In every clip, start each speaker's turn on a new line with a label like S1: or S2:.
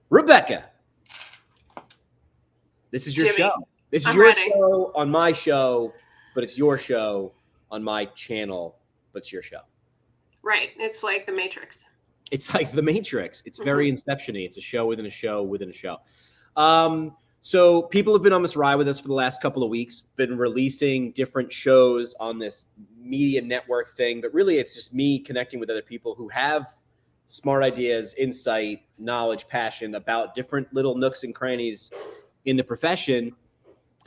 S1: Rebecca, this is your
S2: Jimmy,
S1: show. This is your show on my show, but it's your show on my channel, but it's your show.
S2: Right. It's like The Matrix.
S1: It's like The Matrix. It's very Inception-y. It's a show within a show within a show. So people have been on this ride with us for the last couple of weeks, been releasing different shows on this media network thing, but really it's just me connecting with other people who have smart ideas, insight, knowledge, passion about different little nooks and crannies in the profession.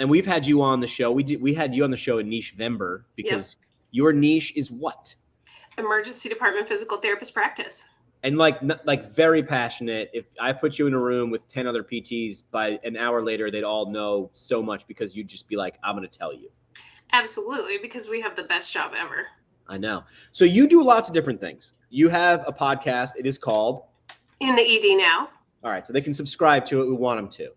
S1: And we've had you on the show. We had you on the show in Niche-vember because your niche is what?
S2: Emergency department physical therapist practice.
S1: And like very passionate. If I put you in a room with 10 other PTs, by an hour later, they'd all know so much because you'd just be like, I'm going to tell you.
S2: Absolutely, because we have the best job ever.
S1: I know. So you do lots of different things. You have a podcast. It is called
S2: In the ED Now.
S1: All right. So they can subscribe to it. We want them to.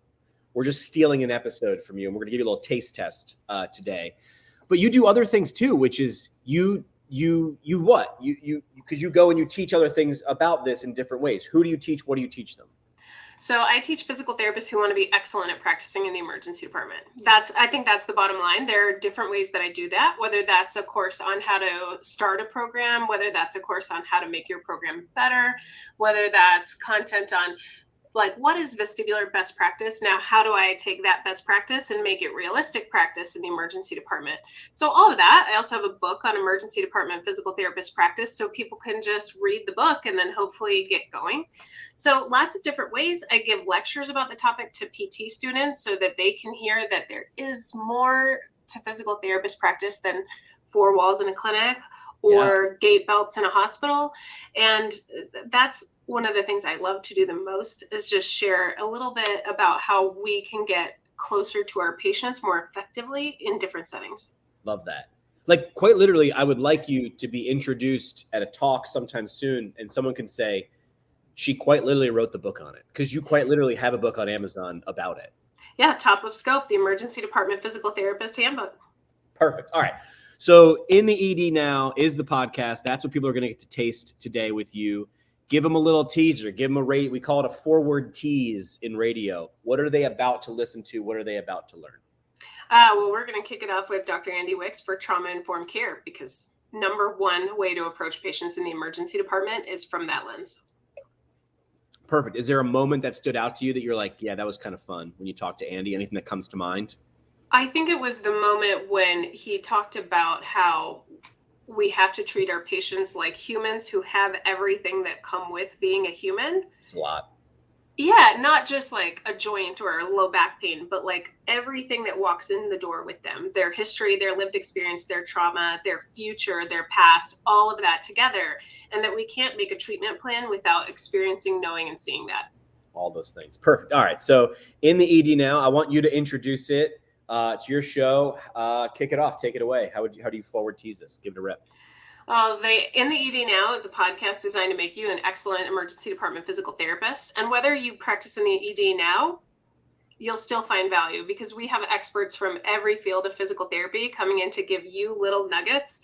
S1: We're just stealing an episode from you, and we're going to give you a little taste test today. But you do other things too, which is you what? Because you go and you teach other things about this in different ways. Who do you teach? What do you teach them?
S2: So I teach physical therapists who want to be excellent at practicing in the emergency department. I think that's the bottom line. There are different ways that I do that, whether that's a course on how to start a program, whether that's a course on how to make your program better, whether that's content on like, what is vestibular best practice? Now, how do I take that best practice and make it realistic practice in the emergency department? So all of that. I also have a book on emergency department physical therapist practice, so people can just read the book and then hopefully get going. So lots of different ways. I give lectures about the topic to PT students so that they can hear that there is more to physical therapist practice than four walls in a clinic or gait belts in a hospital. And that's one of the things I love to do the most is just share a little bit about how we can get closer to our patients more effectively in different settings.
S1: Love that. Like quite literally, I would like you to be introduced at a talk sometime soon and someone can say, she quite literally wrote the book on it, because you quite literally have a book on Amazon about it.
S2: Yeah, top of scope, the Emergency Department Physical Therapist Handbook.
S1: Perfect. All right. So In the ED Now is the podcast. That's what people are going to get to taste today with you. Give them a little teaser. Give them a rate. We call it a forward tease in radio. What are they about to listen to? What are they about to learn?
S2: Well, we're going to kick it off with Dr. Andy Wicks for trauma-informed care, because number one way to approach patients in the emergency department is from that lens.
S1: Perfect. Is there a moment that stood out to you that you're like, yeah, that was kind of fun when you talked to Andy? Anything that comes to mind?
S2: I think it was the moment when he talked about how we have to treat our patients like humans who have everything that come with being a human.
S1: It's a lot.
S2: Yeah, not just like a joint or a low back pain, but like everything that walks in the door with them, their history, their lived experience, their trauma, their future, their past, all of that together. And that we can't make a treatment plan without experiencing, knowing, and seeing that.
S1: All those things. Perfect. All right. So In the ED Now, I want you to introduce it. It's your show. Kick it off. Take it away. How do you forward tease this? Give it a rip.
S2: In the ED Now is a podcast designed to make you an excellent emergency department physical therapist. And whether you practice in the ED now, you'll still find value, because we have experts from every field of physical therapy coming in to give you little nuggets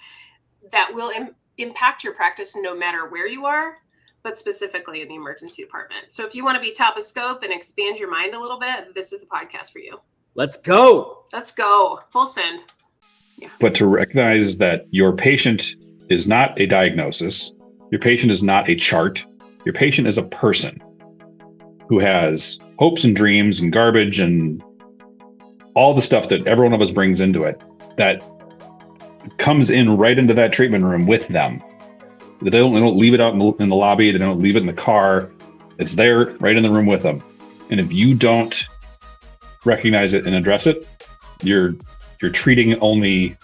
S2: that will impact your practice no matter where you are, but specifically in the emergency department. So if you want to be top of scope and expand your mind a little bit, this is the podcast for you.
S1: Let's go.
S2: Let's go. Full send. Yeah.
S3: But to recognize that your patient is not a diagnosis, your patient is not a chart, your patient is a person who has hopes and dreams and garbage and all the stuff that every one of us brings into it that comes in right into that treatment room with them. They don't leave it out in the lobby. They don't leave it in the car. It's there right in the room with them. And if you don't recognize it and address it, you're treating only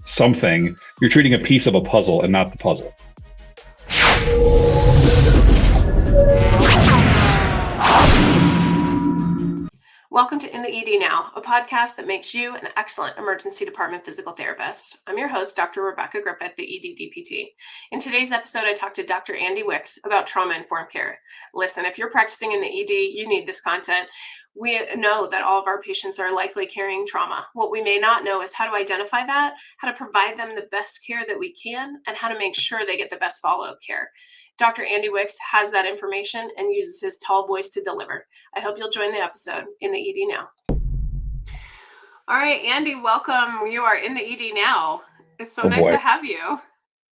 S3: something. You're treating a piece of a puzzle and not the puzzle.
S2: Welcome to In the ED Now, a podcast that makes you an excellent emergency department physical therapist. I'm your host, Dr. Rebecca Griffith, the ED DPT. In today's episode, I talked to Dr. Andy Wicks about trauma-informed care. Listen, if you're practicing in the ED, you need this content. We know that all of our patients are likely carrying trauma. What we may not know is how to identify that, how to provide them the best care that we can, and how to make sure they get the best follow-up care. Dr. Andy Wicks has that information and uses his tall voice to deliver. I hope you'll join the episode in the ED Now. All right, Andy, welcome. You are in the ED Now. It's so nice to have you.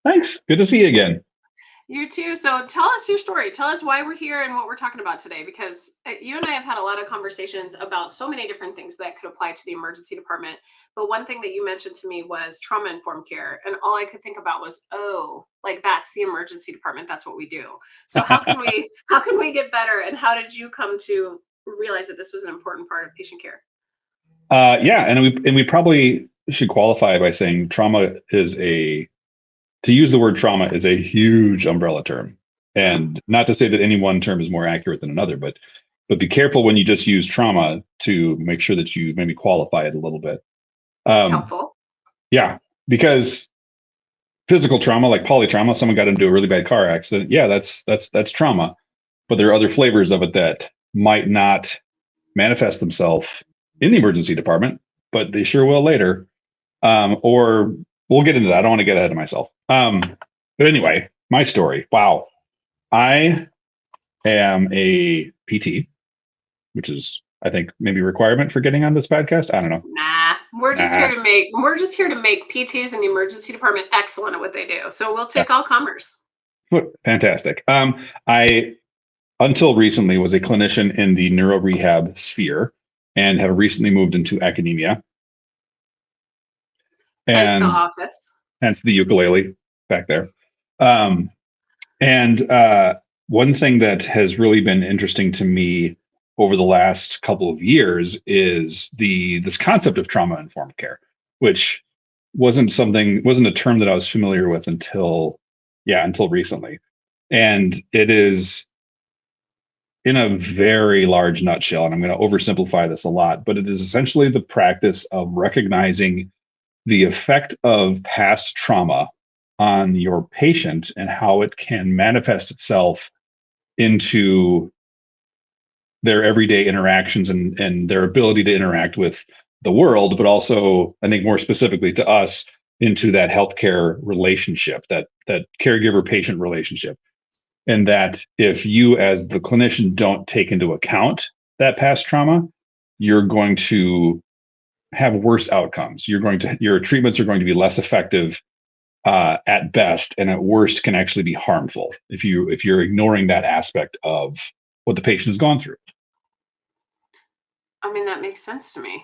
S3: Thanks. Good to see you again.
S2: You too. So tell us your story. Tell us why we're here and what we're talking about today, because you and I have had a lot of conversations about so many different things that could apply to the emergency department. But one thing that you mentioned to me was trauma-informed care. And all I could think about was, oh, like that's the emergency department. That's what we do. So how can we get better? And how did you come to realize that this was an important part of patient care?
S3: And we probably should qualify by saying to use the word trauma is a huge umbrella term. And not to say that any one term is more accurate than another, but be careful when you just use trauma to make sure that you maybe qualify it a little bit.
S2: Helpful.
S3: Yeah, because physical trauma, like polytrauma, someone got into a really bad car accident. Yeah, that's trauma. But there are other flavors of it that might not manifest themselves in the emergency department, but they sure will later. Or we'll get into that. I don't want to get ahead of myself. But anyway, my story. Wow. I am a PT, which is, I think, maybe a requirement for getting on this podcast. I don't know.
S2: Nah, we're just here to make PTs in the emergency department excellent at what they do. So we'll take all comers.
S3: Fantastic. I, until recently, was a clinician in the neuro rehab sphere and have recently moved into academia.
S2: Hence the office.
S3: Hence the ukulele back there. One thing that has really been interesting to me over the last couple of years is this concept of trauma-informed care, which wasn't a term that I was familiar with until recently. And it is, in a very large nutshell, and I'm going to oversimplify this a lot, but it is essentially the practice of recognizing the effect of past trauma on your patient and how it can manifest itself into their everyday interactions and their ability to interact with the world, but also, I think more specifically to us, into that healthcare relationship, that caregiver-patient relationship. And that if you as the clinician don't take into account that past trauma, you're going to have worse outcomes. Your treatments are going to be less effective at best, and at worst can actually be harmful if you're ignoring that aspect of what the patient has gone through.
S2: I mean, that makes sense to me.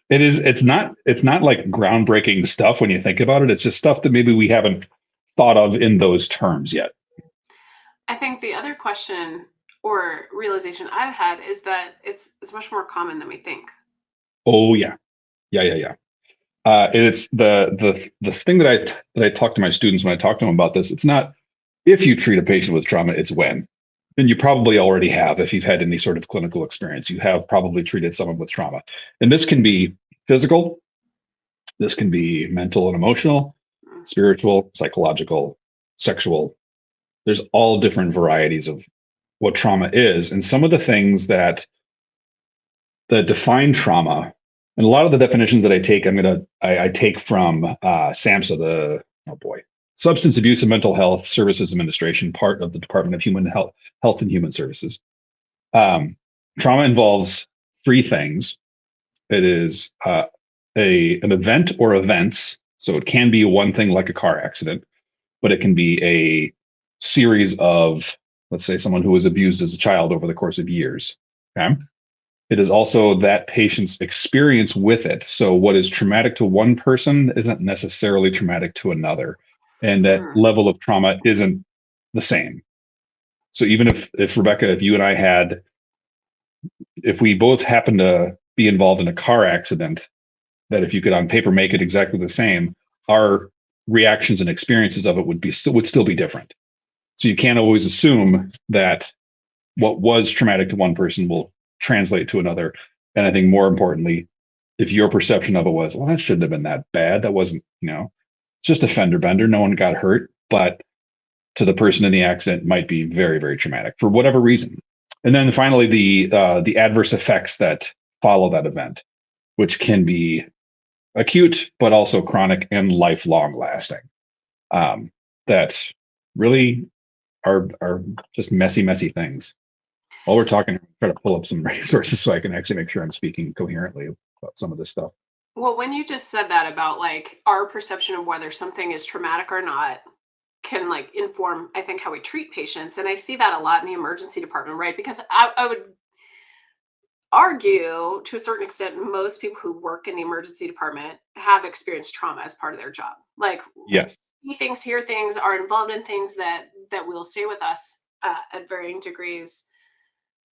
S3: It is. It's not like groundbreaking stuff when you think about it. It's just stuff that maybe we haven't thought of in those terms yet.
S2: I think the other question or realization I've had is that it's much more common than we think.
S3: Oh yeah. It's the thing that I talk to my students when I talk to them about this. It's not if you treat a patient with trauma, it's when. And you probably already have. If you've had any sort of clinical experience, you have probably treated someone with trauma. And this can be physical, this can be mental and emotional, spiritual, psychological, sexual. There's all different varieties of what trauma is. And some of the things that define trauma, and a lot of the definitions that I take, I take from SAMHSA, the Substance Abuse and Mental Health Services Administration, part of the Department of Health and Human Services. Trauma involves three things. It is an event or events. So it can be one thing like a car accident, but it can be a series of, let's say, someone who was abused as a child over the course of years. Okay. It is also that patient's experience with it. So what is traumatic to one person isn't necessarily traumatic to another. And that level of trauma isn't the same. So even if Rebecca, if you and I if we both happen to be involved in a car accident, that if you could on paper make it exactly the same, our reactions and experiences of it would still be different. So you can't always assume that what was traumatic to one person will translate to another. And I think more importantly, if your perception of it was, well, that shouldn't have been that bad. That wasn't, it's just a fender bender. No one got hurt, but to the person in the accident might be very, very traumatic for whatever reason. And then finally, the adverse effects that follow that event, which can be acute, but also chronic and lifelong lasting. That really are just messy things. While we're talking, try to pull up some resources so I can actually make sure I'm speaking coherently about some of this stuff.
S2: Well, when you just said that about like our perception of whether something is traumatic or not can like inform, I think, how we treat patients. And I see that a lot in the emergency department, right? Because I would argue to a certain extent, most people who work in the emergency department have experienced trauma as part of their job. Like
S3: Yes.
S2: see things, hear things, are involved in things that will stay with us at varying degrees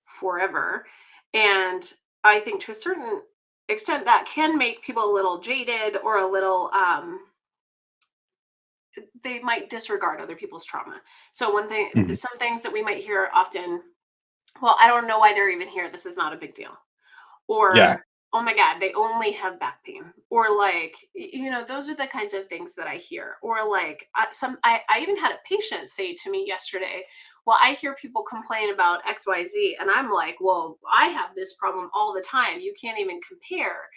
S2: forever. And I think to a certain extent that can make people a little jaded or a little they might disregard other people's trauma. So one thing,
S3: Mhm.
S2: some things that we might hear often, well, I don't know why they're even here, this is not a big deal. Or
S3: Yeah.
S2: oh my god, they only have back pain. Or like those are the kinds of things that I hear. Or like I even had a patient say to me yesterday, well, I hear people complain about XYZ, and I'm like, well, I have this problem all the time, you can't even compare.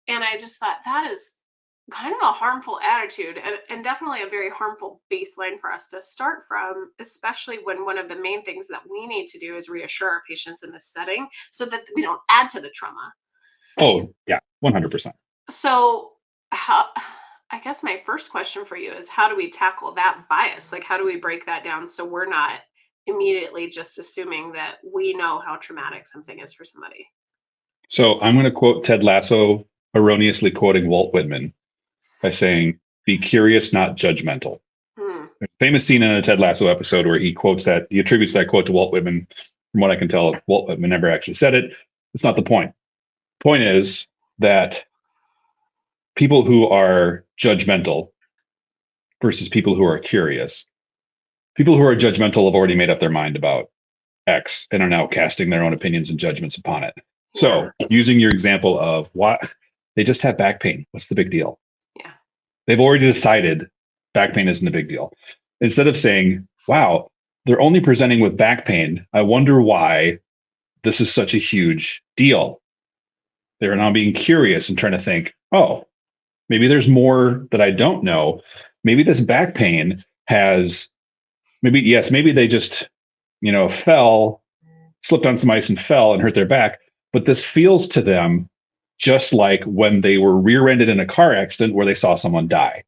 S2: And I just thought that is kind of a harmful attitude, and definitely a very harmful baseline for us to start from, especially when one of the main things that we need to do is reassure our patients in this setting so that we don't add to the trauma.
S3: Oh, yeah, 100%.
S2: So how, I guess my first question for you is, how do we tackle that bias? Like, how do we break that down so we're not immediately just assuming that we know how traumatic something is for somebody?
S3: So I'm going to quote Ted Lasso, erroneously quoting Walt Whitman by saying, "Be curious, not judgmental."
S2: Hmm.
S3: There's a famous scene in a Ted Lasso episode where he attributes that quote to Walt Whitman. From what I can tell, Walt Whitman never actually said it. It's not the point. Point is that people who are judgmental versus people who are curious, people who are judgmental have already made up their mind about X and are now casting their own opinions and judgments upon it. So using your example of what they just have back pain, what's the big deal?
S2: Yeah.
S3: They've already decided back pain isn't a big deal. Instead of saying, wow, they're only presenting with back pain, I wonder why this is such a huge deal. They're now being curious and trying to think, oh, maybe there's more that I don't know. Maybe this back pain has, maybe they just, slipped on some ice and fell and hurt their back. But this feels to them just like when they were rear-ended in a car accident where they saw someone die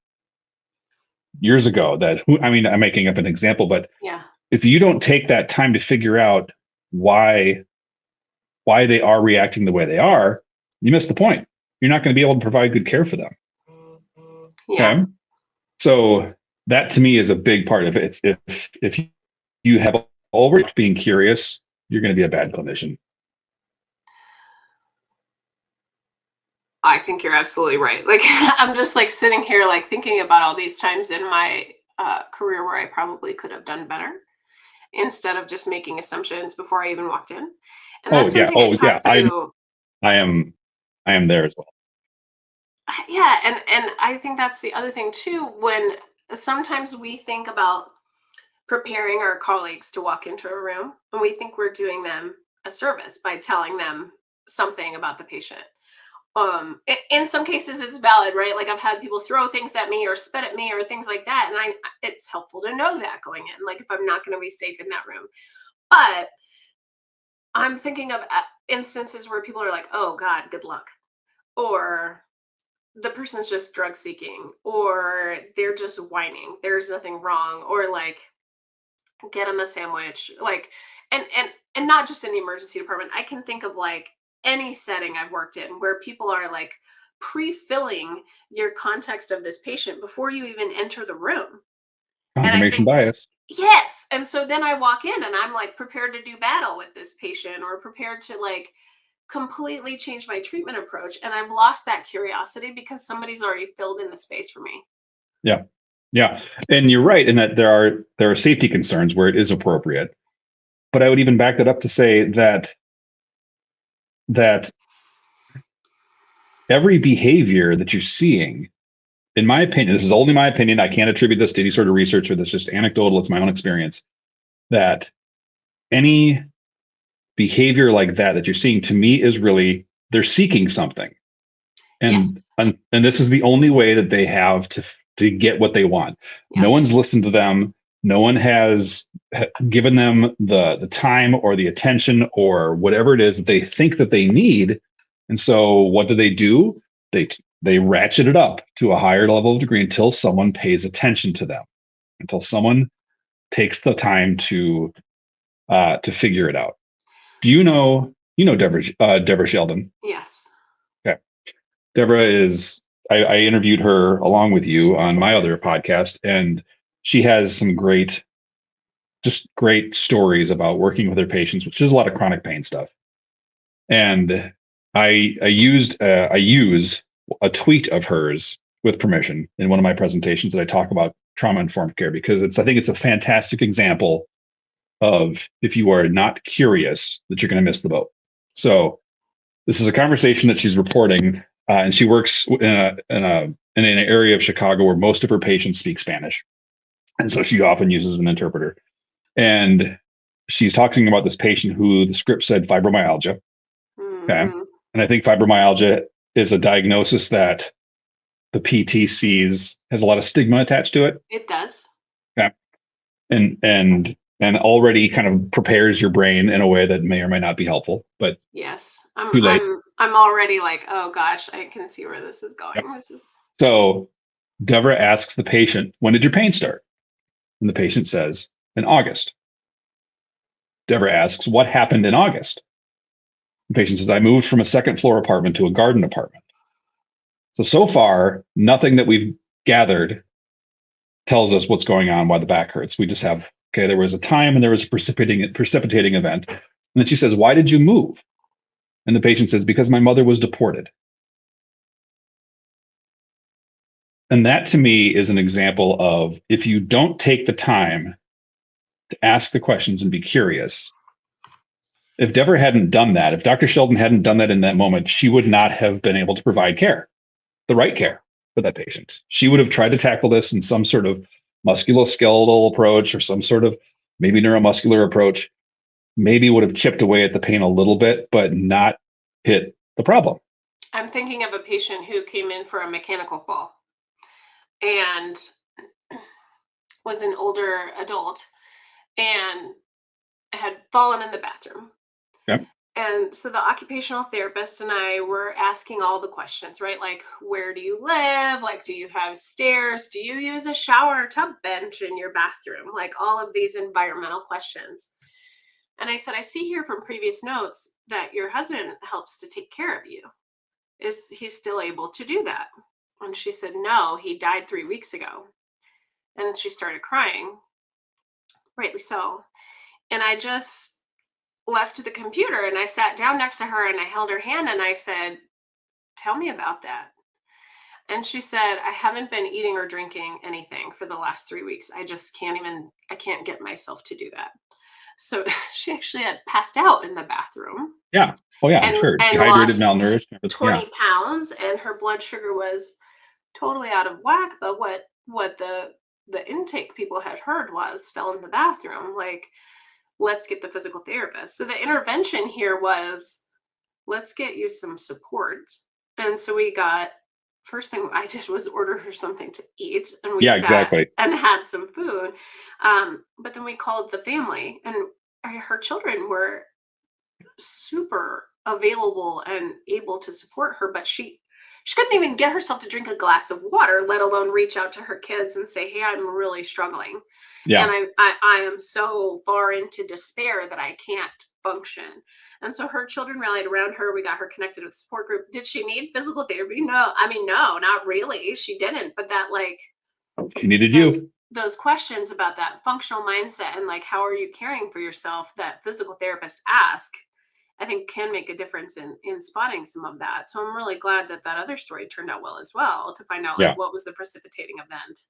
S3: years ago. I'm making up an example, but
S2: Yeah.
S3: if you don't take that time to figure out why they are reacting the way they are, you miss the point. You're not going to be able to provide good care for them.
S2: Yeah.
S3: Okay. So that to me is a big part of it. If you have over being curious, you're going to be a bad clinician.
S2: I think you're absolutely right. Like, I'm just like sitting here, like thinking about all these times in my career where I probably could have done better instead of just making assumptions before I even walked in. And that's one thing I talked to.
S3: I am there as well.
S2: Yeah, and I think that's the other thing too. When sometimes we think about preparing our colleagues to walk into a room, and we think we're doing them a service by telling them something about the patient. In some cases it's valid, right? Like I've had people throw things at me or spit at me or things like that, and it's helpful to know that going in, like if I'm not going to be safe in that room. But I'm thinking of instances where people are like, oh god, good luck, or the person's just drug seeking, or they're just whining, there's nothing wrong, or like get them a sandwich, like and not just in the emergency department. I can think of like any setting I've worked in where people are like pre-filling your context of this patient before you even enter the room.
S3: Confirmation bias.
S2: Yes. And so then I walk in and I'm like prepared to do battle with this patient, or prepared to like completely change my treatment approach. And I've lost that curiosity because somebody's already filled in the space for me.
S3: Yeah. Yeah. And you're right in that there are safety concerns where it is appropriate. But I would even back that up to say that every behavior that you're seeing, in my opinion, this is only my opinion, I can't attribute this to any sort of research, or this is just anecdotal, it's my own experience, that any behavior like that you're seeing, to me, is really, they're seeking something.
S2: Yes.
S3: And this is the only way that they have to get what they want.
S2: Yes.
S3: No one's listened to them. No one has given them the time or the attention or whatever it is that they think that they need. And so what do? They ratchet it up to a higher level of degree until someone pays attention to them, until someone takes the time to figure it out. Do you know Deborah Sheldon?
S2: Yes.
S3: Okay. Deborah is, I interviewed her along with you on my other podcast, and she has some great stories about working with her patients, which is a lot of chronic pain stuff. And I use a tweet of hers with permission in one of my presentations that I talk about trauma-informed care, because I think it's a fantastic example of, if you are not curious, that you're going to miss the boat. So this is a conversation that she's reporting, and she works in an area of Chicago where most of her patients speak Spanish, and so she often uses an interpreter. And she's talking about this patient who the script said fibromyalgia. Okay, and I think fibromyalgia is a diagnosis that the PT sees has a lot of stigma attached to it.
S2: It does.
S3: Okay, and already kind of prepares your brain in a way that may or may not be helpful. But
S2: yes,
S3: too late.
S2: I'm already like, oh gosh, I can see where this is going. Yep. This is
S3: so. Deborah asks the patient, "When did your pain start?" And the patient says, "In August." Deborah asks, "What happened in August?" The patient says, "I moved from a second floor apartment to a garden apartment." So far, nothing that we've gathered tells us what's going on, why the back hurts. We just have, okay, there was a time and there was a precipitating event. And then she says, "Why did you move?" And the patient says, "Because my mother was deported." And that, to me, is an example of, if you don't take the time to ask the questions and be curious, if Deborah hadn't done that, if Dr. Sheldon hadn't done that in that moment, she would not have been able to provide care, the right care for that patient. She would have tried to tackle this in some sort of musculoskeletal approach or some sort of maybe neuromuscular approach, maybe would have chipped away at the pain a little bit, but not hit the problem.
S2: I'm thinking of a patient who came in for a mechanical fall and was an older adult and had fallen in the bathroom.
S3: Yep.
S2: And so the occupational therapist and I were asking all the questions, right? Like, where do you live? Like, do you have stairs? Do you use a shower tub bench in your bathroom? Like, all of these environmental questions. And I said, I see here from previous notes that your husband helps to take care of you. Is he still able to do that? And she said, no, he died 3 weeks ago. And then she started crying, rightly so. And I just left the computer and I sat down next to her and I held her hand and I said, tell me about that. And she said, I haven't been eating or drinking anything for the last 3 weeks. I just I can't get myself to do that. So she actually had passed out in the bathroom.
S3: Yeah. Oh yeah, I'm sure. Dehydrated, malnourished.
S2: 20 pounds, and her blood sugar was totally out of whack. But what the intake people had heard was fell in the bathroom. Like, let's get the physical therapist. So the intervention here was, let's get you some support. And so first thing I did was order her something to eat, and we sat and had some food. But then we called the family, and her children were super available and able to support her, but she couldn't even get herself to drink a glass of water, let alone reach out to her kids and say, hey, I'm really struggling. Yeah. And I am so far into despair that I can't function. And so her children rallied around her. We got her connected with a support group. Did she need physical therapy? No, not really. She didn't. But that, like,
S3: she needed you.
S2: Those questions about that functional mindset and like, how are you caring for yourself, that physical therapists ask, I think can make a difference in spotting some of that. So I'm really glad that other story turned out well as well, to find out what was the precipitating event.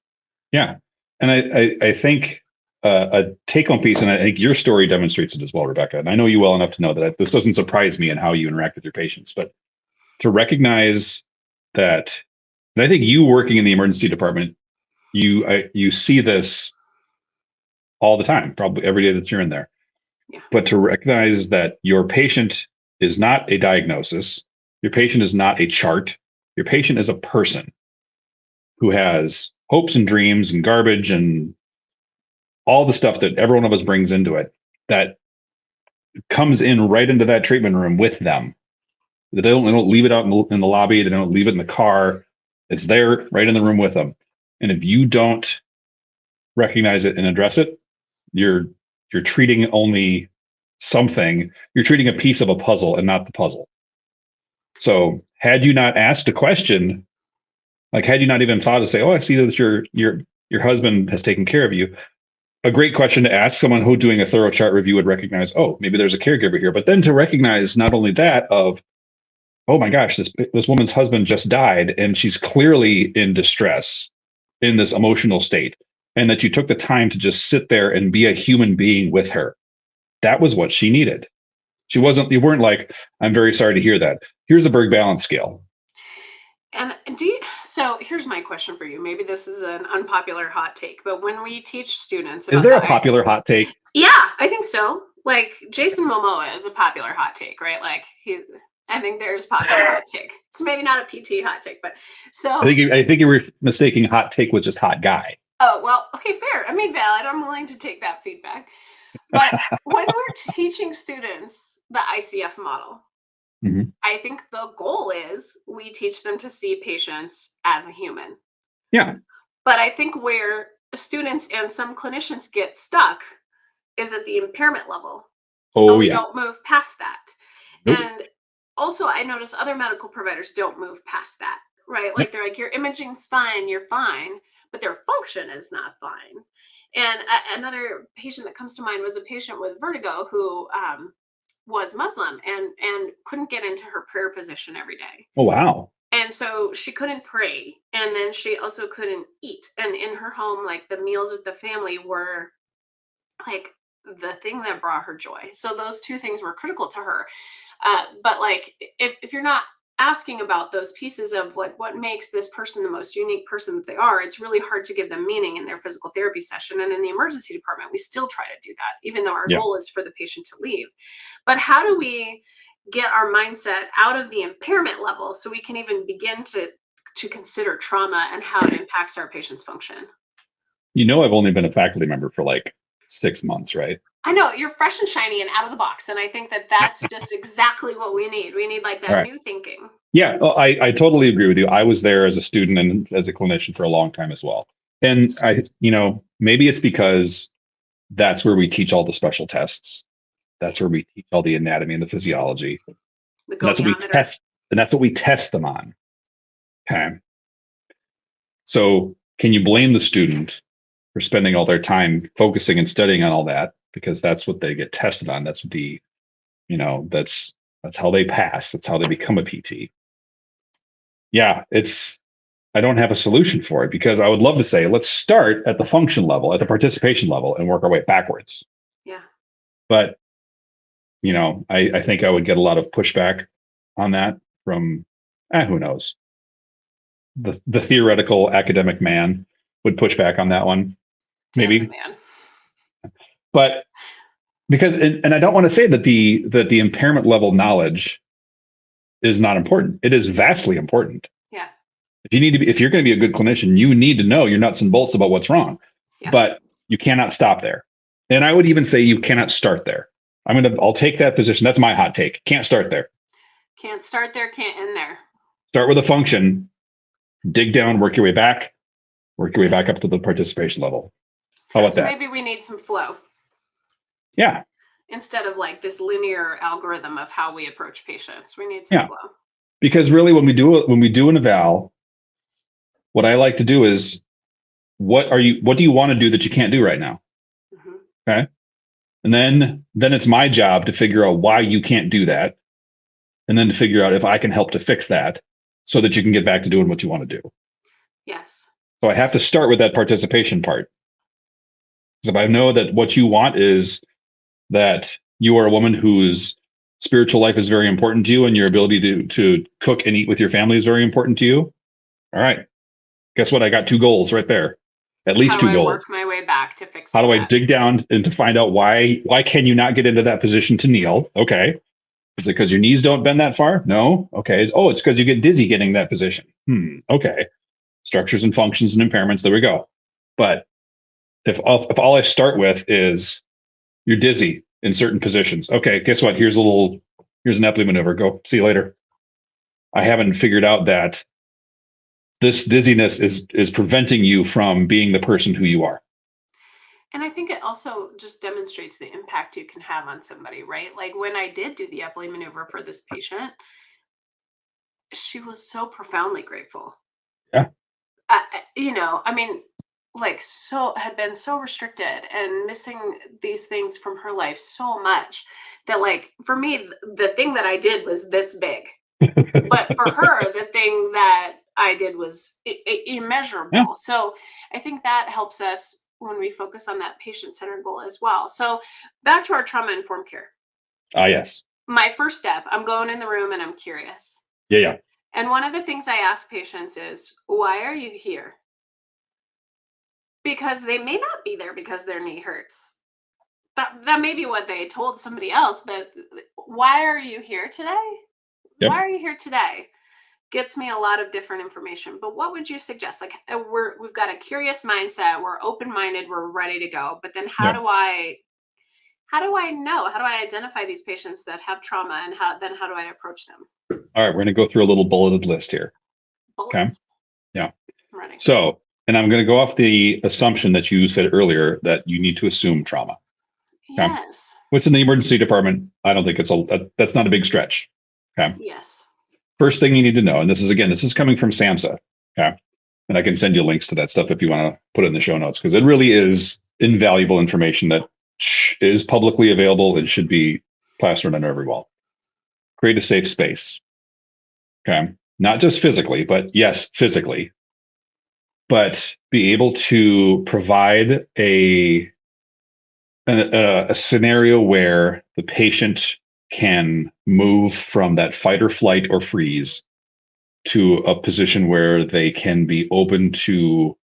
S3: Yeah. And I think a take-home piece, and I think your story demonstrates it as well, Rebecca, and I know you well enough to know that this doesn't surprise me in how you interact with your patients, but to recognize that, and I think you working in the emergency department, you see this all the time, probably every day that you're in there.
S2: Yeah.
S3: But to recognize that your patient is not a diagnosis, your patient is not a chart, your patient is a person who has hopes and dreams and garbage and all the stuff that every one of us brings into it that comes in right into that treatment room with them. They don't leave it out in the lobby. They don't leave it in the car. It's there right in the room with them. And if you don't recognize it and address it, you're treating only something. You're treating a piece of a puzzle and not the puzzle. So had you not asked a question, like had you not even thought to say, "Oh, I see that your husband has taken care of you," a great question to ask someone who doing a thorough chart review would recognize, oh, maybe there's a caregiver here. But then to recognize not only that of, oh my gosh, this woman's husband just died and she's clearly in distress in this emotional state, and that you took the time to just sit there and be a human being with her. That was what she needed. You weren't like, I'm very sorry to hear that. Here's a Berg balance scale.
S2: And so here's my question for you. Maybe this is an unpopular hot take, but when we teach students,
S3: is there a popular hot take?
S2: Yeah, I think so. Like Jason Momoa is a popular hot take, right? Like I think there's popular hot take. It's maybe not a PT hot take, but so
S3: I think you were mistaking hot take with just hot guy.
S2: Oh, well, okay, fair. I mean, valid. I'm willing to take that feedback. But when we're teaching students the ICF model, I think the goal is we teach them to see patients as a human.
S3: Yeah.
S2: But I think where students and some clinicians get stuck is at the impairment level.
S3: Oh,
S2: we
S3: yeah.
S2: don't move past that.
S3: Nope.
S2: And also, I notice other medical providers don't move past that, right? Like they're like, your imaging's fine, you're fine, but their function is not fine. And another patient that comes to mind was a patient with vertigo who was Muslim and couldn't get into her prayer position every day.
S3: Oh, wow.
S2: And so she couldn't pray. And then she also couldn't eat. And in her home, like the meals with the family were like the thing that brought her joy. So those two things were critical to her. But like, if you're not asking about those pieces of like what makes this person the most unique person that they are, it's really hard to give them meaning in their physical therapy session. And in the emergency department, we still try to do that, even though our goal is for the patient to leave. But how do we get our mindset out of the impairment level so we can even begin to consider trauma and how it impacts our patient's function?
S3: You know, I've only been a faculty member for like 6 months, right?
S2: I know, you're fresh and shiny and out of the box. And I think that that's just exactly what we need. We need like that new thinking.
S3: Yeah, I totally agree with you. I was there as a student and as a clinician for a long time as well. And maybe it's because that's where we teach all the special tests. That's where we teach all the anatomy and the physiology. And that's what we test. And that's what we test them on. Okay. So can you blame the student for spending all their time focusing and studying on all that? Because that's what they get tested on. That's what that's how they pass. That's how they become a PT. Yeah, I don't have a solution for it because I would love to say, let's start at the function level, at the participation level, and work our way backwards.
S2: Yeah.
S3: But, I think I would get a lot of pushback on that from, who knows? The theoretical academic man would push back on that one. Maybe.
S2: Man.
S3: But because, and I don't want to say that the impairment level knowledge is not important. It is vastly important.
S2: Yeah.
S3: If you're going to be a good clinician, you need to know your nuts and bolts about what's wrong.
S2: Yeah.
S3: But you cannot stop there. And I would even say you cannot start there. I'll take that position. That's my hot take. Can't start there.
S2: Can't start there, can't end there.
S3: Start with a function, dig down, work your way back up to the participation level. How about that?
S2: Maybe we need some flow.
S3: Yeah.
S2: Instead of like this linear algorithm of how we approach patients, we need some flow.
S3: Because really, when we do an eval, what I like to do is, what do you want to do that you can't do right now? Mm-hmm. Okay. And then it's my job to figure out why you can't do that. And then to figure out if I can help to fix that so that you can get back to doing what you want to do.
S2: Yes.
S3: So I have to start with that participation part. Because if I know that what you want is that you are a woman whose spiritual life is very important to you and your ability to cook and eat with your family is very important to you. All right. Guess what? I got 2 goals right there. At least
S2: How
S3: two
S2: do I
S3: goals.
S2: work my way back to fixing
S3: How do I
S2: that?
S3: dig down and to find out why can you not get into that position to kneel? Okay. Is it because your knees don't bend that far? No. Okay. It's because you get dizzy getting that position. Okay. Structures and functions and impairments. There we go. But if all I start with is you're dizzy in certain positions. Okay, guess what? Here's an Epley maneuver. Go. See you later. I haven't figured out that this dizziness is preventing you from being the person who you are.
S2: And I think it also just demonstrates the impact you can have on somebody, right? Like when I did do the Epley maneuver for this patient, she was so profoundly grateful.
S3: Yeah.
S2: I mean, like had been so restricted and missing these things from her life so much that, like, for me, the thing that I did was this big. But for her, the thing that I did was immeasurable.
S3: Yeah.
S2: So I think that helps us when we focus on that patient-centered goal as well. So back to our trauma-informed care.
S3: Yes.
S2: My first step, I'm going in the room and I'm curious.
S3: Yeah.
S2: And one of the things I ask patients is, why are you here? Because they may not be there because their knee hurts. That may be what they told somebody else, but why are you here today?
S3: Yep.
S2: Why are you here today? Gets me a lot of different information. But what would you suggest? Like, we've got a curious mindset, we're open-minded, we're ready to go. But then how do I know? How do I identify these patients that have trauma, and how do I approach them?
S3: All right, we're going to go through a little bulleted list here.
S2: Bullets.
S3: Okay. Yeah.
S2: I'm ready.
S3: So, and I'm going to go off the assumption that you said earlier that you need to assume trauma. Okay?
S2: Yes.
S3: What's in the emergency department? I don't think that's not a big stretch. Okay.
S2: Yes.
S3: First thing you need to know, and this is coming from SAMHSA. Okay. And I can send you links to that stuff if you want to put it in the show notes, because it really is invaluable information that is publicly available and should be plastered on every wall. Create a safe space. Okay. Not just physically, but yes, physically, but be able to provide a scenario where the patient can move from that fight or flight or freeze to a position where they can be open to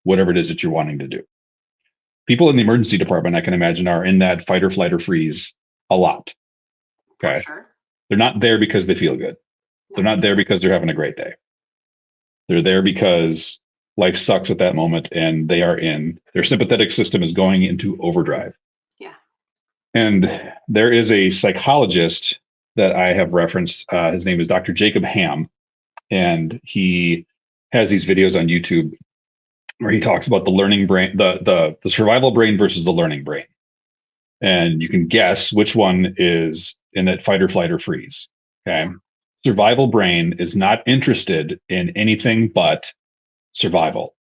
S3: whatever it is that you're wanting to do. People in the emergency department, I can imagine, are in that fight or flight or freeze a lot. Okay.
S2: For sure.
S3: They're not there because they feel good.
S2: No.
S3: They're not there because they're having a great day. They're there because life sucks at that moment and their sympathetic system is going into overdrive.
S2: Yeah.
S3: And there is a psychologist that I have referenced. His name is Dr. Jacob Ham. And he has these videos on YouTube where he talks about the learning brain, the survival brain versus the learning brain. And you can guess which one is in that fight or flight or freeze. Okay. Survival brain is not interested in anything but survival.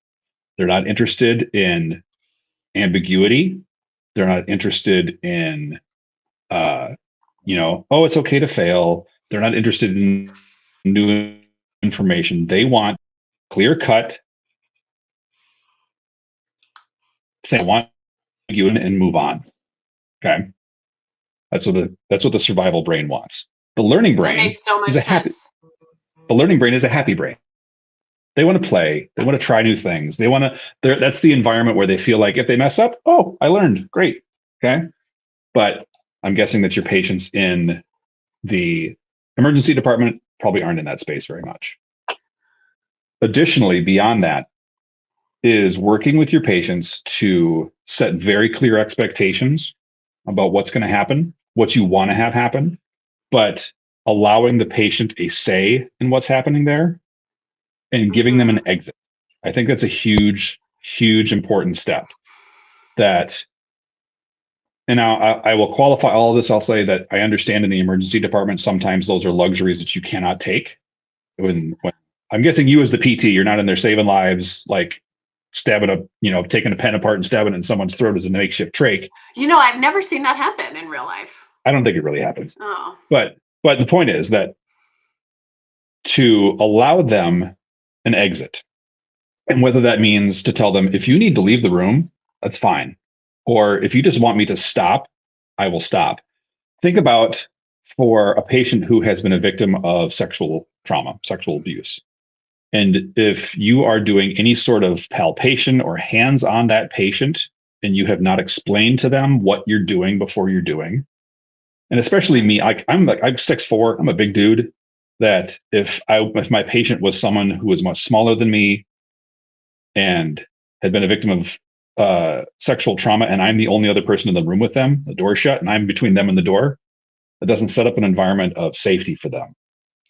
S3: They're not interested in ambiguity. They're not interested in, it's okay to fail. They're not interested in new information. They want clear cut. They want you and move on. Okay. That's what the survival brain wants. The learning brain
S2: That makes so much
S3: is a happy.
S2: sense.
S3: The learning brain is a happy brain. They want to play. They want to try new things. That's the environment where they feel like if they mess up, oh, I learned. Great. Okay. But I'm guessing that your patients in the emergency department probably aren't in that space very much. Additionally, beyond that, is working with your patients to set very clear expectations about what's going to happen, what you want to have happen, but allowing the patient a say in what's happening there and giving them an exit. I think that's a huge, huge important step. And now I will qualify all of this. I'll say that I understand in the emergency department, sometimes those are luxuries that you cannot take. When I'm guessing you as the PT, you're not in there saving lives, like taking a pen apart and stabbing it in someone's throat as a makeshift trach.
S2: I've never seen that happen in real life.
S3: I don't think it really happens.
S2: Oh.
S3: But the point is that to allow them an exit, and whether that means to tell them, if you need to leave the room, that's fine. Or if you just want me to stop, I will stop. Think about for a patient who has been a victim of sexual trauma, sexual abuse. And if you are doing any sort of palpation or hands on that patient, and you have not explained to them what you're doing before you're doing, and especially me, I'm 6'4", I'm a big dude. That if my patient was someone who was much smaller than me and had been a victim of sexual trauma, and I'm the only other person in the room with them, the door's shut, and I'm between them and the door, it doesn't set up an environment of safety for them.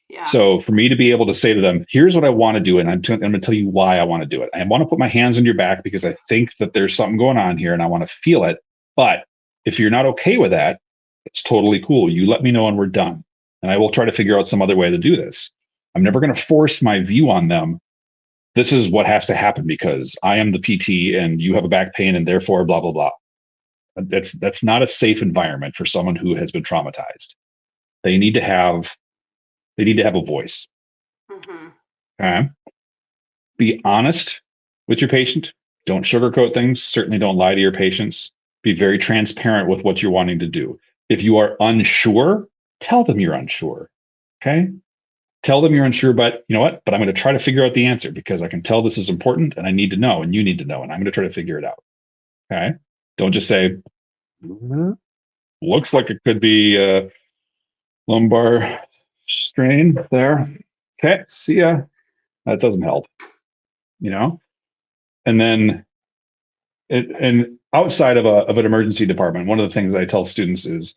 S2: Yeah.
S3: So for me to be able to say to them, here's what I want to do, and I'm going to tell you why I want to do it. I want to put my hands on your back because I think that there's something going on here and I want to feel it. But if you're not okay with that, it's totally cool. You let me know and we're done. And I will try to figure out some other way to do this. I'm never going to force my view on them. This is what has to happen because I am the PT and you have a back pain and therefore blah, blah, blah. That's not a safe environment for someone who has been traumatized. They need to have a voice.
S2: Mm-hmm.
S3: Okay. Be honest with your patient. Don't sugarcoat things. Certainly don't lie to your patients. Be very transparent with what you're wanting to do. If you are unsure, tell them you're unsure. Okay. Tell them you're unsure, but you know what? But I'm going to try to figure out the answer because I can tell this is important and I need to know and you need to know. And I'm going to try to figure it out. Okay. Don't just say, looks like it could be a lumbar strain there. Okay. See ya. That doesn't help, And then and outside of an emergency department, one of the things I tell students is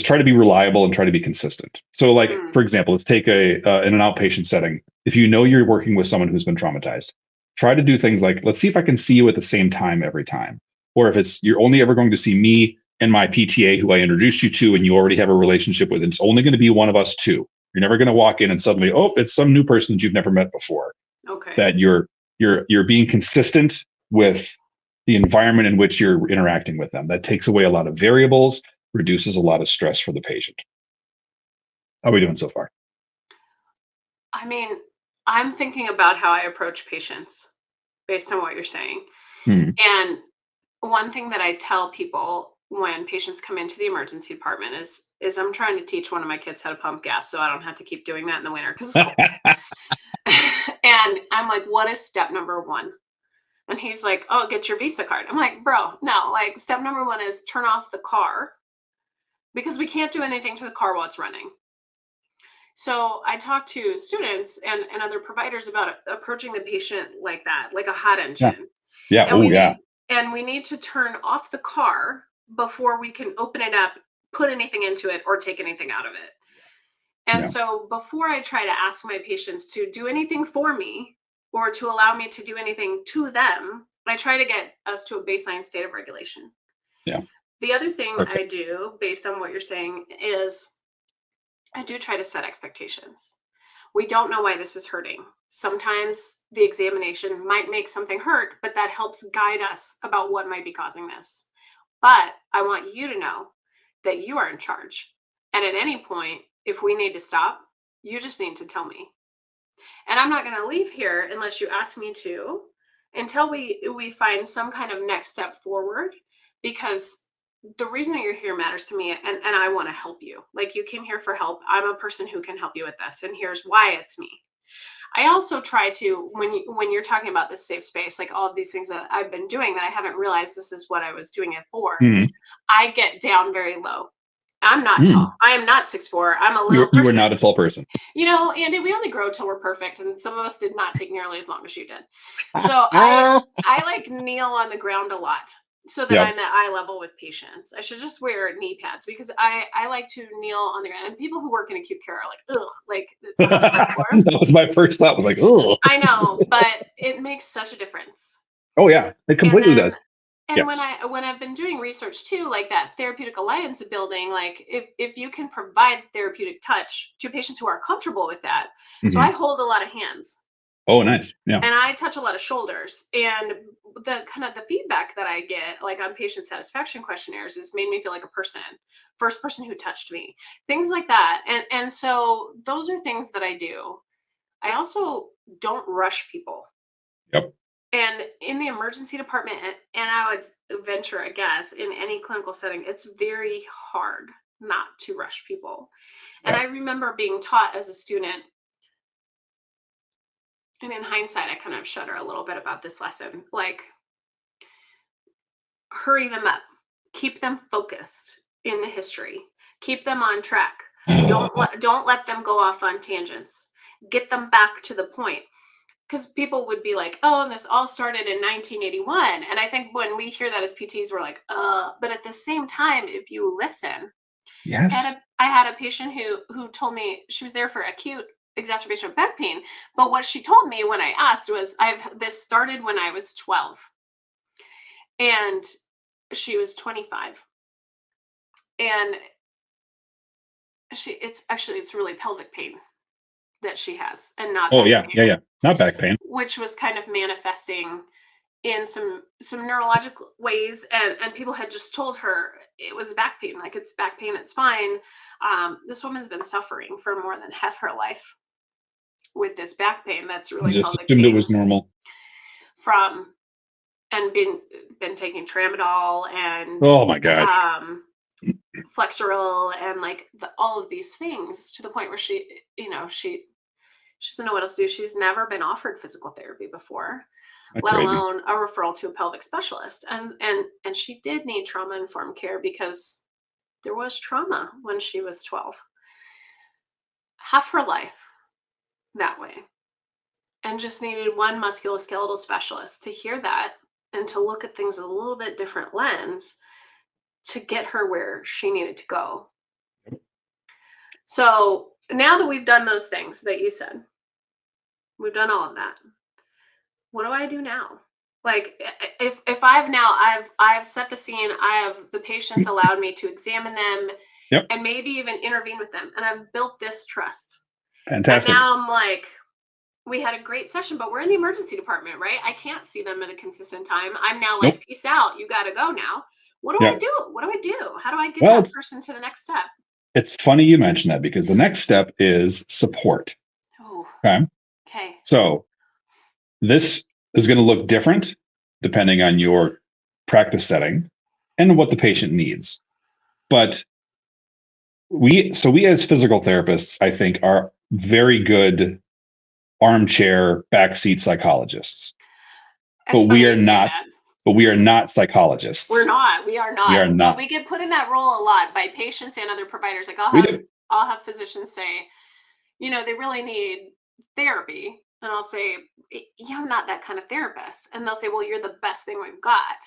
S3: try to be reliable and try to be consistent. So like, for example, let's take in an outpatient setting. If you know you're working with someone who's been traumatized, try to do things like, let's see if I can see you at the same time every time. Or if you're only ever going to see me and my PTA who I introduced you to and you already have a relationship with, and it's only going to be one of us two. You're never going to walk in and suddenly, oh, it's some new person that you've never met before.
S2: Okay.
S3: That you're being consistent with the environment in which you're interacting with them. That takes away a lot of variables, reduces a lot of stress for the patient. How are we doing so far?
S2: I mean, I'm thinking about how I approach patients based on what you're saying. And one thing that I tell people when patients come into the emergency department is I'm trying to teach one of my kids how to pump gas so I don't have to keep doing that in the winter because it's cold. And I'm like, what is step number one? And he's like, oh, get your Visa card. I'm like, bro, no, like step number one is turn off the car because we can't do anything to the car while it's running. So I talk to students and other providers about approaching the patient like that, like a hot engine.
S3: Yeah.
S2: And we need to turn off the car before we can open it up, put anything into it, or take anything out of it. And so before I try to ask my patients to do anything for me or to allow me to do anything to them, I try to get us to a baseline state of regulation.
S3: Yeah.
S2: The other thing I do, based on what you're saying, is I do try to set expectations. We don't know why this is hurting. Sometimes the examination might make something hurt, but that helps guide us about what might be causing this. But I want you to know that you are in charge. And at any point, if we need to stop, you just need to tell me. And I'm not going to leave here unless you ask me to until we find some kind of next step forward, because the reason that you're here matters to me, and I want to help you. Like, you came here for help. I'm a person who can help you with this, and here's why it's me. I also try to, when you're talking about this safe space, like all of these things that I've been doing that I haven't realized this is what I was doing it for, I get down very low. I'm not tall. I am not 6'4". I'm a little person.
S3: You are not a tall person.
S2: Andy, we only grow till we're perfect, and some of us did not take nearly as long as you did. So I like kneel on the ground a lot so that I'm at eye level with patients. I should just wear knee pads because I like to kneel on the ground. And people who work in acute care are like, ugh, like it's a hospital floor.
S3: That was my first thought. I was like, ugh.
S2: I know, but it makes such a difference.
S3: Oh yeah, it completely does.
S2: And when I've been doing research too, like that therapeutic alliance building, like if you can provide therapeutic touch to patients who are comfortable with that. So I hold a lot of hands.
S3: Oh, nice. Yeah.
S2: And I touch a lot of shoulders, and the kind of the feedback that I get, like on patient satisfaction questionnaires, has made me feel like a person, first person who touched me, things like that. And so those are things that I do. I also don't rush people.
S3: Yep.
S2: And in the emergency department, and I would venture a guess, in any clinical setting, it's very hard not to rush people. And I remember being taught as a student, And in hindsight, I kind of shudder a little bit about this lesson. Like, hurry them up, keep them focused in the history, keep them on track. Don't let them go off on tangents. Get them back to the point. Because people would be like, oh, and this all started in 1981. And I think when we hear that as PTs, we're like, but at the same time, if you listen,
S3: Yes.
S2: I had a patient who told me she was there for acute exacerbation of back pain. But what she told me when I asked was, this started when I was 12. And she was 25. And it's really pelvic pain that she has, and not
S3: Oh,
S2: back
S3: yeah.
S2: pain,
S3: Yeah. Yeah. Not back pain.
S2: which was kind of manifesting in some neurological ways, and people had just told her it was back pain, like, it's back pain, it's fine. This woman's been suffering for more than half her life with this back pain that's really
S3: Just
S2: pelvic
S3: assumed it
S2: pain
S3: was normal.
S2: from and been taking tramadol and
S3: Oh my gosh.
S2: Flexeril and like all of these things, to the point where she doesn't know what else to do. She's never been offered physical therapy before,
S3: That's
S2: let
S3: crazy.
S2: alone a referral to a pelvic specialist. And she did need trauma-informed care because there was trauma when she was 12. Half her life that way. And just needed one musculoskeletal specialist to hear that and to look at things in a little bit different lens to get her where she needed to go. So now that we've done those things that you said, we've done all of that. What do I do now? Like, if I've set the scene, I have the patients allowed me to examine them,
S3: Yep.
S2: and maybe even intervene with them, and I've built this trust.
S3: Fantastic.
S2: And now I'm like, we had a great session, but we're in the emergency department, right? I can't see them at a consistent time. I'm now like, peace out. You got to go now. What do I do? What do I do? How do I get that person to the next step?
S3: It's funny you mention that, because the next step is support.
S2: Oh,
S3: okay. So this is going to look different depending on your practice setting and what the patient needs. But we as physical therapists, I think, are very good armchair backseat psychologists. But we are not. But we are not psychologists.
S2: We're not. We are not.
S3: We are not.
S2: But we get put in that role a lot by patients and other providers. Like, I'll have physicians say, they really need therapy. And I'll say, yeah, I'm not that kind of therapist. And they'll say, well, you're the best thing we've got,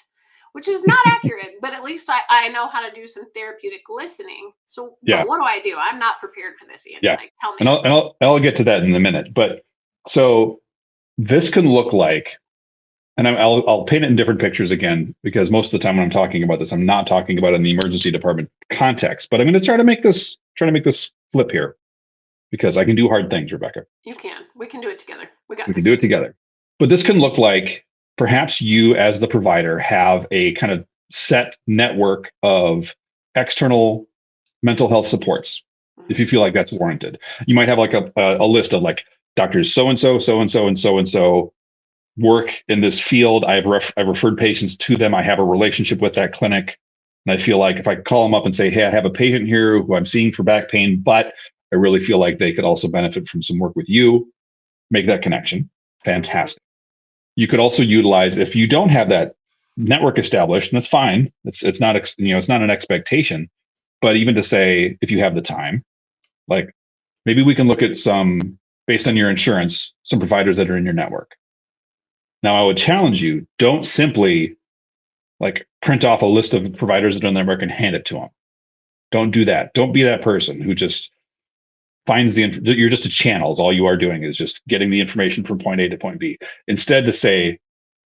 S2: which is not accurate. But at least I know how to do some therapeutic listening. So what do I do? I'm not prepared for this, Andy.
S3: Yeah.
S2: Like, tell me.
S3: And I'll get to that in a minute. But so this can look like, and I'll paint it in different pictures again, because most of the time when I'm talking about this, I'm not talking about it in the emergency department context. But I'm going to try to make this flip here, because I can do hard things, Rebecca.
S2: You can. We can do it together. We can
S3: do it together. But this can look like, perhaps you as the provider have a kind of set network of external mental health supports, if you feel like that's warranted. You might have like a list of like doctors so-and-so, so-and-so, and so-and-so work in this field. I've referred patients to them. I have a relationship with that clinic. And I feel like if I call them up and say, hey, I have a patient here who I'm seeing for back pain, but I really feel like they could also benefit from some work with you, make that connection. Fantastic. You could also utilize, if you don't have that network established, and that's fine. It's not, it's not an expectation, but even to say, if you have the time, like maybe we can look at some, based on your insurance, some providers that are in your network. Now, I would challenge you, don't simply like print off a list of providers that are in the network and hand it to them. Don't do that. Don't be that person who just finds you're just a channel. All you are doing is just getting the information from point A to point B. Instead, to say,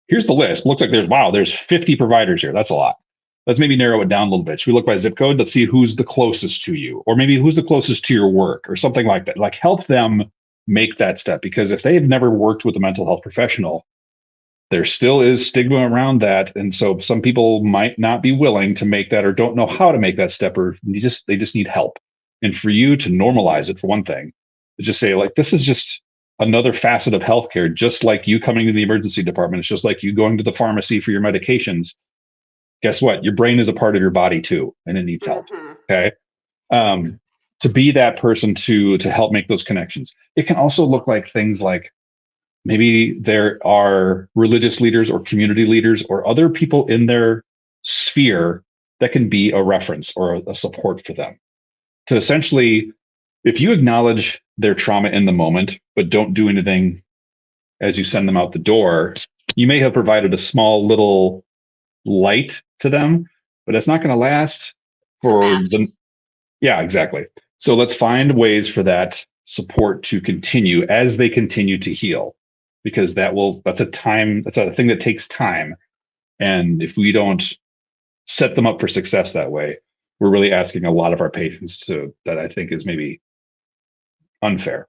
S3: here's the list. Looks like there's 50 providers here. That's a lot. Let's maybe narrow it down a little bit. Should we look by zip code? Let's see who's the closest to you, or maybe who's the closest to your work, or something like that. Like, help them make that step, because if they've never worked with a mental health professional, there still is stigma around that. And so some people might not be willing to make that, or don't know how to make that step, or they just need help. And for you to normalize it, for one thing, to just say, like, this is just another facet of healthcare, just like you coming to the emergency department. It's just like you going to the pharmacy for your medications. Guess what? Your brain is a part of your body too, and it needs help. Okay. To be that person to help make those connections. It can also look like things like, maybe there are religious leaders or community leaders or other people in their sphere that can be a reference or a support for them. To essentially, if you acknowledge their trauma in the moment, but don't do anything as you send them out the door, you may have provided a small little light to them, but it's not going to last for the. Yeah, exactly. So let's find ways for that support to continue as they continue to heal, because that's a thing that takes time. And if we don't set them up for success that way, we're really asking a lot of our patients to, that I think is maybe unfair.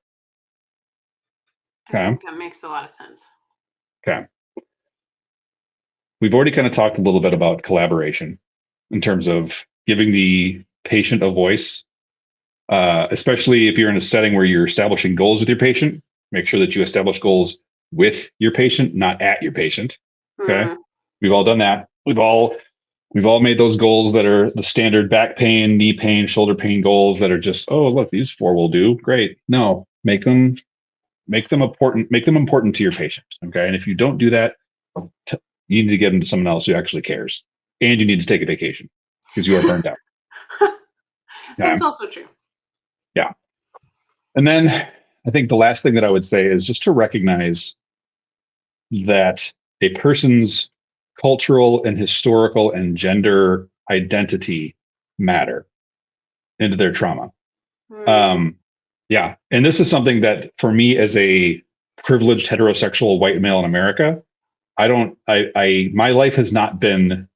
S2: I think that makes a lot of sense.
S3: Okay. We've already kind of talked a little bit about collaboration in terms of giving the patient a voice, especially if you're in a setting where you're establishing goals with your patient. Make sure that you establish goals with your patient, not at your patient. Okay. We've all done that. We've all made those goals that are the standard back pain, knee pain, shoulder pain goals that are just, oh, look, these 4 will do. Great. No, make them important to your patient. Okay. And if you don't do that, you need to give them to someone else who actually cares. And you need to take a vacation because you are burned out.
S2: That's also true.
S3: Yeah. And then I think the last thing that I would say is just to recognize that a person's cultural and historical and gender identity matter into their trauma. Yeah. And this is something that for me as a privileged heterosexual white male in America, my life has not been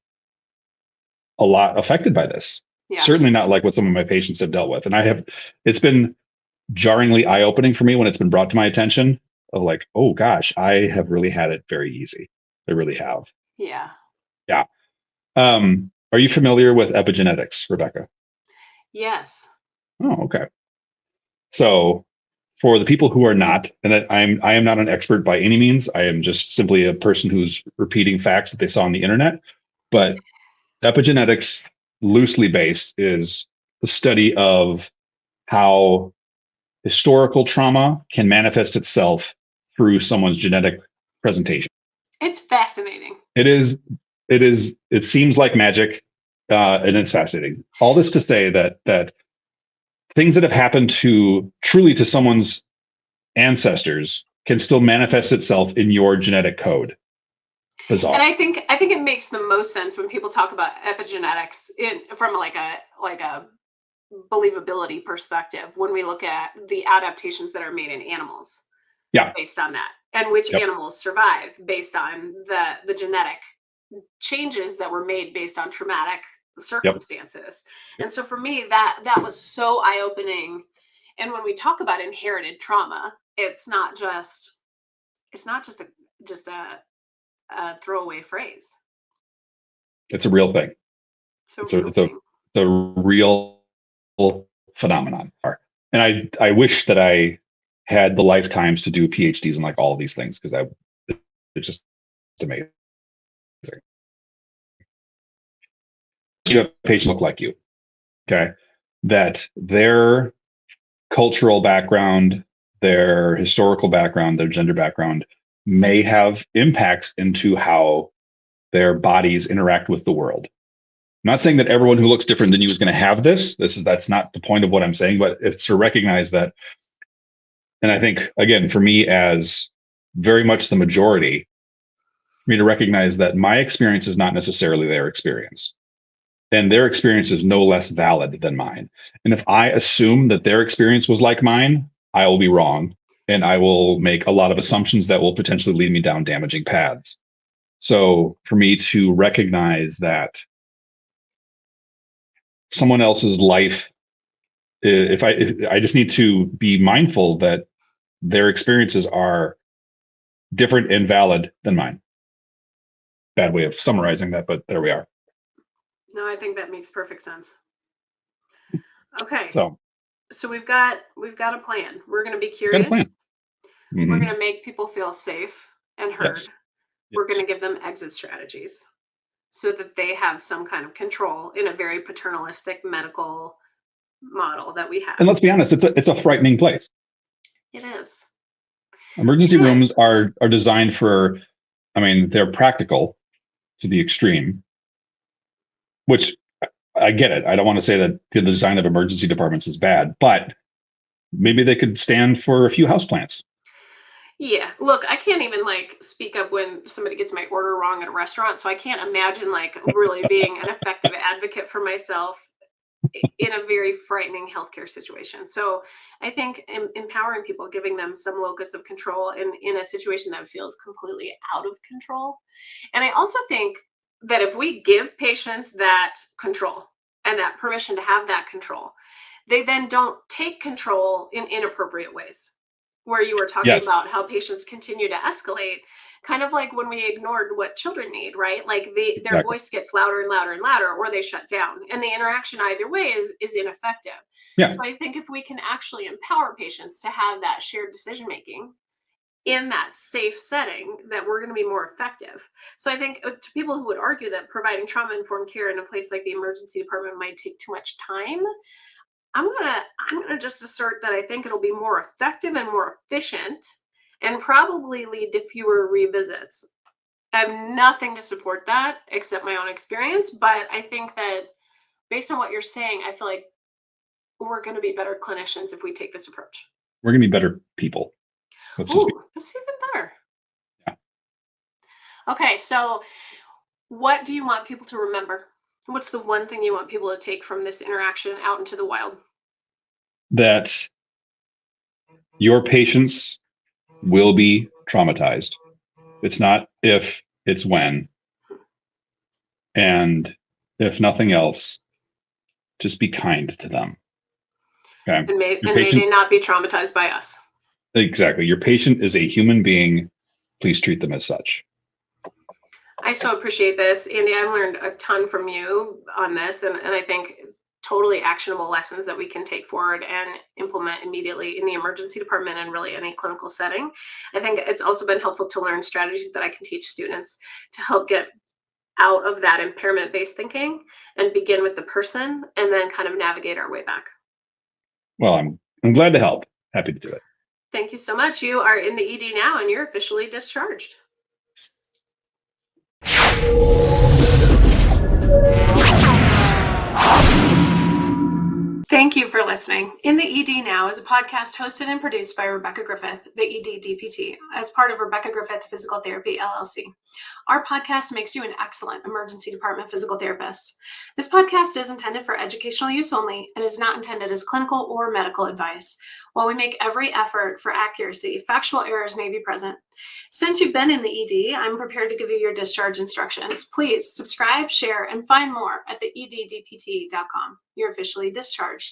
S3: a lot affected by this. Yeah. Certainly not like what some of my patients have dealt with. And it's been jarringly eye-opening for me when it's been brought to my attention of like, oh gosh, I have really had it very easy. I really have.
S2: Yeah.
S3: Yeah. Are you familiar with epigenetics, Rebecca?
S2: Yes.
S3: Oh, okay. So for the people who are not, and I am not an expert by any means, I am just simply a person who's repeating facts that they saw on the internet. But epigenetics, loosely based, is the study of how historical trauma can manifest itself through someone's genetic presentation.
S2: It's fascinating.
S3: It seems like magic, and it's fascinating. All this to say that things that have happened truly to someone's ancestors can still manifest itself in your genetic code. Bizarre.
S2: And I think it makes the most sense when people talk about epigenetics from like a believability perspective, when we look at the adaptations that are made in animals.
S3: Yeah.
S2: Based on that, and which animals survive based on the genetic changes that were made based on traumatic circumstances. Yep. And so for me, that was so eye-opening. And when we talk about inherited trauma, it's not just a throwaway phrase.
S3: It's a real thing. It's a real phenomenon. And I wish that I had the lifetimes to do PhDs in like all of these things, because it's just amazing. You have a patient look like you, okay? That their cultural background, their historical background, their gender background may have impacts into how their bodies interact with the world. I'm not saying that everyone who looks different than you is going to have this. That's not the point of what I'm saying, but it's to recognize that. And I think, again, for me as very much the majority, for me to recognize that my experience is not necessarily their experience. And their experience is no less valid than mine. And if I assume that their experience was like mine, I will be wrong. And I will make a lot of assumptions that will potentially lead me down damaging paths. So for me to recognize that someone else's life, if I just need to be mindful that their experiences are different and valid than mine. Bad way of summarizing that, but there we are.
S2: No, I think that makes perfect sense. Okay.
S3: So
S2: we've got a plan. We're going to be curious.
S3: Mm-hmm.
S2: We're going to make people feel safe and heard.
S3: Yes.
S2: We're going to give them exit strategies so that they have some kind of control in a very paternalistic medical model that we have.
S3: And let's be honest, it's a frightening place.
S2: It is.
S3: Emergency
S2: Nice.
S3: rooms are designed for, I mean, they're practical to the extreme, which I get it. I don't want to say that the design of emergency departments is bad, but maybe they could stand for a few houseplants.
S2: Yeah, look, I can't even like speak up when somebody gets my order wrong at a restaurant, so I can't imagine like really being an effective advocate for myself in a very frightening healthcare situation. So I think empowering people, giving them some locus of control in a situation that feels completely out of control. And I also think that if we give patients that control and that permission to have that control, they then don't take control in inappropriate ways. Where you were talking
S3: Yes.
S2: about how patients continue to escalate, kind of like when we ignored what children need, right? Like their
S3: Exactly.
S2: voice gets louder and louder and louder, or they shut down, and the interaction either way is ineffective.
S3: Yeah.
S2: So I think if we can actually empower patients to have that shared decision making in that safe setting, that we're going to be more effective. So I think to people who would argue that providing trauma informed care in a place like the emergency department might take too much time, I'm gonna just assert that I think it'll be more effective and more efficient, and probably lead to fewer revisits. I have nothing to support that except my own experience, but I think that based on what you're saying, I feel like we're going to be better clinicians if we take this approach.
S3: We're going to be better people.
S2: That's even better.
S3: Yeah.
S2: Okay, so what do you want people to remember? What's the one thing you want people to take from this interaction out into the wild?
S3: That your patients will be traumatized. It's not if, it's when. And if nothing else, just be kind to them. Okay.
S2: And may they not be traumatized by us.
S3: Exactly. Your patient is a human being. Please treat them as such.
S2: I so appreciate this. Andy, I've learned a ton from you on this, and I think totally actionable lessons that we can take forward and implement immediately in the emergency department and really any clinical setting. I think it's also been helpful to learn strategies that I can teach students to help get out of that impairment-based thinking and begin with the person and then kind of navigate our way back.
S3: Well, I'm glad to help. Happy to do it.
S2: Thank you so much. You are in the ED now and you're officially discharged. Thank you for listening. In the ED Now is a podcast hosted and produced by Rebecca Griffith, the ED DPT, as part of Rebecca Griffith Physical Therapy, LLC. Our podcast makes you an excellent emergency department physical therapist. This podcast is intended for educational use only and is not intended as clinical or medical advice. While we make every effort for accuracy, factual errors may be present. Since you've been in the ED, I'm prepared to give you your discharge instructions. Please subscribe, share, and find more at the eddpt.com. You're officially discharged.